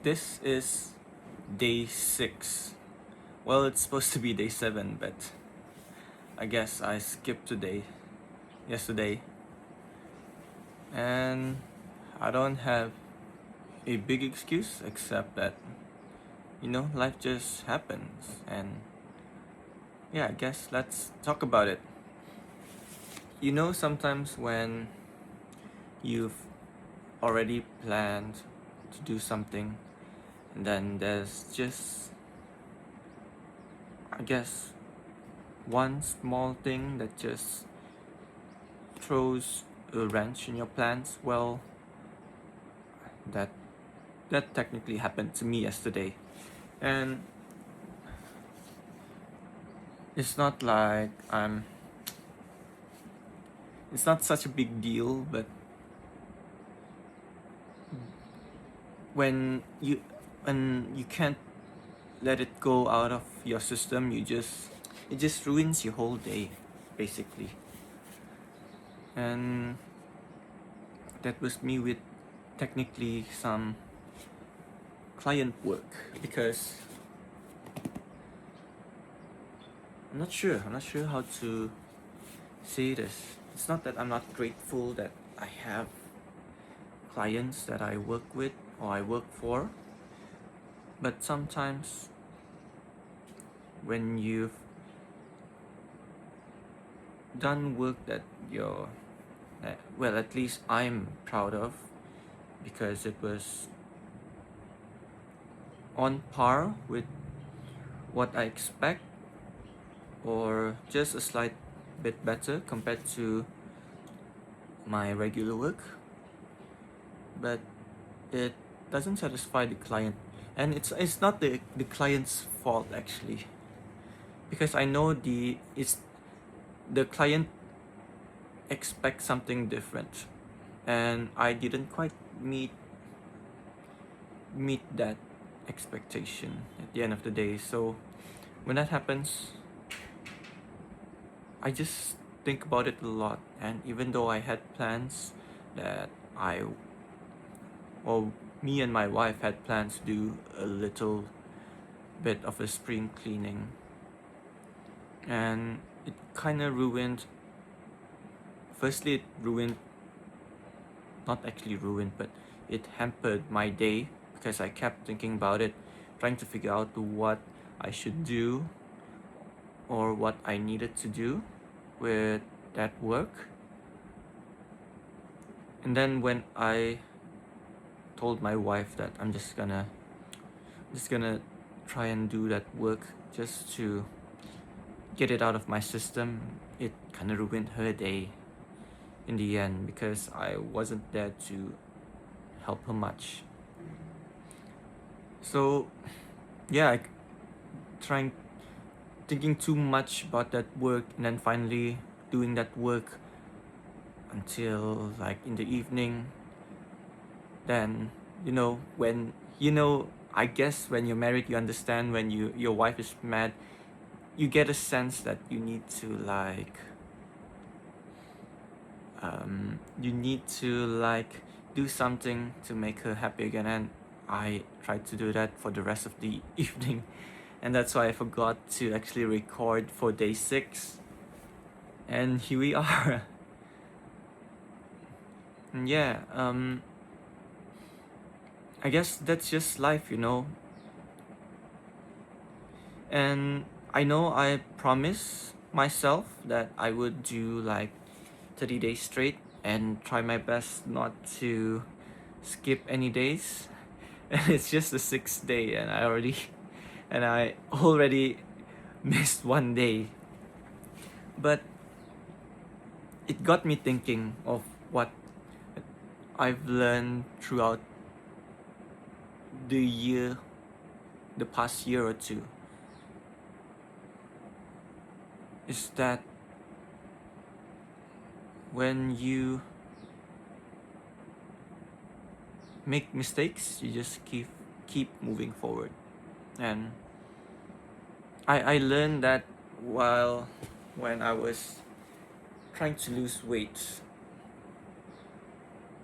This is day 6. Well, it's supposed to be day 7, but I guess I skipped today, yesterday, and I don't have a big excuse except that, life just happens, and yeah, I guess let's talk about it. Sometimes when you've already planned to do something, and then there's just, I guess, one small thing that just throws a wrench in your plans. Well, that that technically happened to me yesterday, and it's not like it's not such a big deal, but when you can't let it go out of your system, it just ruins your whole day, basically. And that was me with technically some client work, because I'm not sure how to say this. It's not that I'm not grateful that I have clients that I work with or I work for, but sometimes when you've done work that well, at least I'm proud of, because it was on par with what I expect, or just a slight bit better compared to my regular work, but it doesn't satisfy the client, and it's not the client's fault, actually, because I know the client expects something different, and I didn't quite meet that expectation at the end of the day. So when that happens, I just think about it a lot. And even though I had plans that or me and my wife had plans to do a little bit of a spring cleaning, and it kind of ruined, firstly, it ruined, not actually ruined, but it hampered my day, because I kept thinking about it, trying to figure out what I should do or what I needed to do with that work. And then when I told my wife that I'm just gonna try and do that work just to get it out of my system, it kind of ruined her day in the end, because I wasn't there to help her much. So yeah, trying thinking too much about that work, and then finally doing that work until like in the evening. Then when I guess when you're married, you understand when your wife is mad, you get a sense that you need to do something to make her happy again. And I tried to do that for the rest of the evening, and that's why I forgot to actually record for day 6, and here we are. And yeah, I guess that's just life, and I know I promised myself that I would do like 30 days straight and try my best not to skip any days. And it's just the 6th day, and I already missed one day. But it got me thinking of what I've learned throughout the past year or two, is that when you make mistakes, you just keep moving forward. And I learned that when I was trying to lose weight.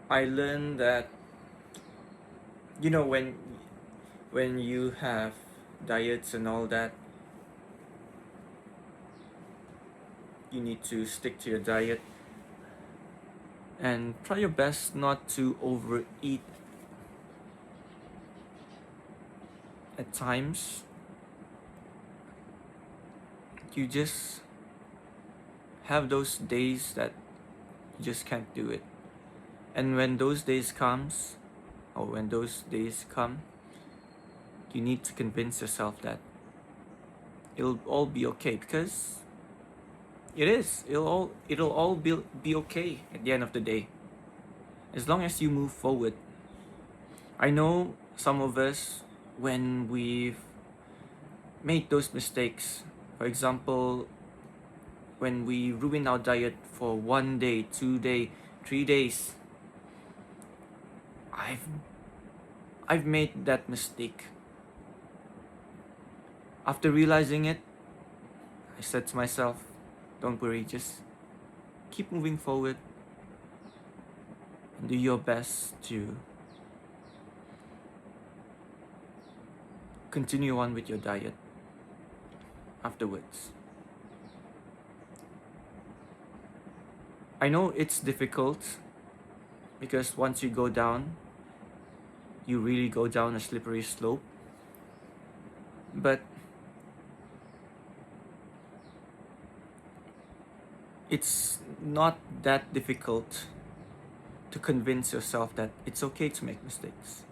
I learned that when when you have diets and all that, you need to stick to your diet and try your best not to overeat at times. You just have those days that you just can't do it. And when those days comes, or when those days come, you need to convince yourself that it'll all be okay, because it is. It'll all be okay at the end of the day, as long as you move forward. I know some of us, when we've made those mistakes, for example, when we ruin our diet for 1 day, 2 day, 3 days, I've made that mistake. After realizing it, I said to myself, don't worry, just keep moving forward and do your best to continue on with your diet afterwards. I know it's difficult, because once you go down, you really go down a slippery slope. But it's not that difficult to convince yourself that it's okay to make mistakes,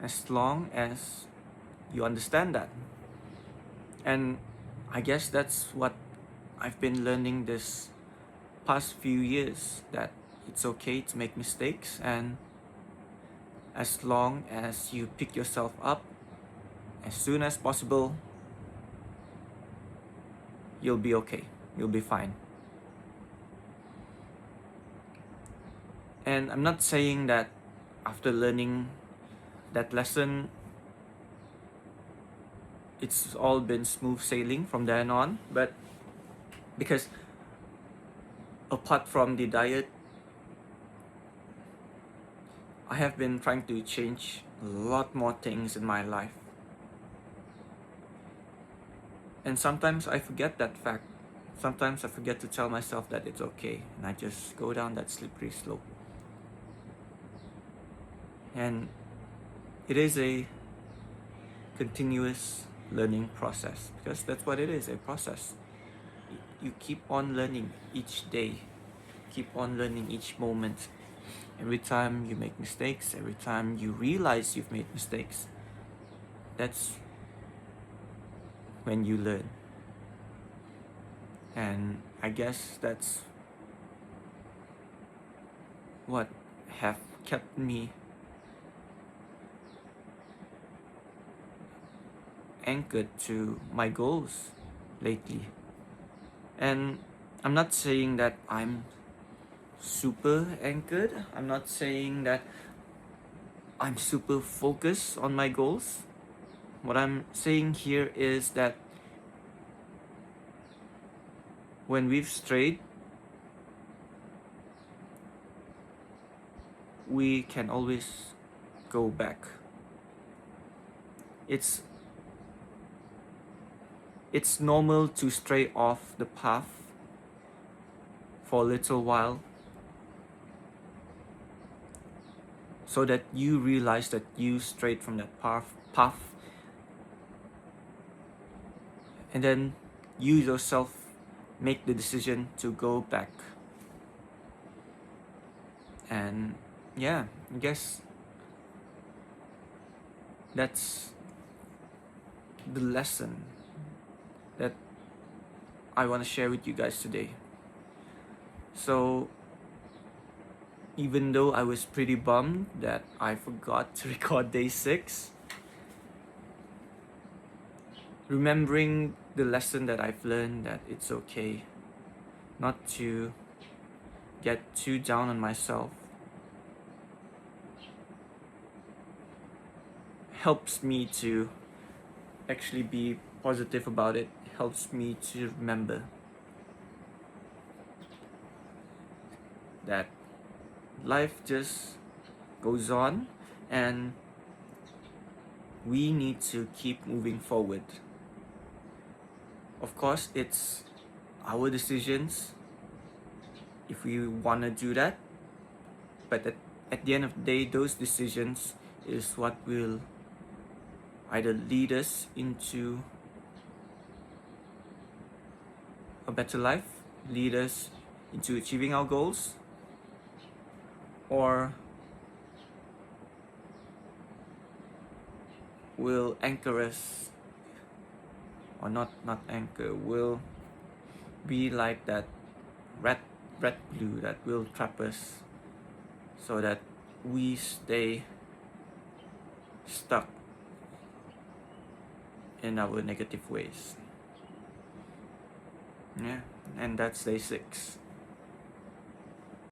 as long as you understand that. And I guess that's what I've been learning this past few years, that it's okay to make mistakes, and as long as you pick yourself up as soon as possible, you'll be okay. You'll be fine. And I'm not saying that after learning that lesson, it's all been smooth sailing from then on, but because apart from the diet, I have been trying to change a lot more things in my life. And sometimes I forget that fact. Sometimes I forget to tell myself that it's okay, and I just go down that slippery slope. And it is a continuous learning process, because that's what it is, a process. You keep on learning each day, keep on learning each moment. Every time you make mistakes, every time you realize you've made mistakes, that's when you learn. And I guess that's what have kept me anchored to my goals lately. And I'm not saying that I'm super anchored. I'm not saying that I'm super focused on my goals. What I'm saying here is that when we've strayed, we can always go back. It's normal to stray off the path for a little while, so that you realize that you strayed from that path, and then you yourself make the decision to go back. And yeah, I guess that's the lesson that I want to share with you guys today. So even though I was pretty bummed that I forgot to record day 6, remembering the lesson that I've learned, that it's okay not to get too down on myself, helps me to actually be positive about it, helps me to remember that life just goes on, and we need to keep moving forward. Of course, it's our decisions if we want to do that, but at the end of the day, those decisions is what will either lead us into a better life, lead us into achieving our goals, or will anchor us, or not anchor, will be like that red glue that will trap us so that we stay stuck in our negative ways. Yeah, and that's day 6.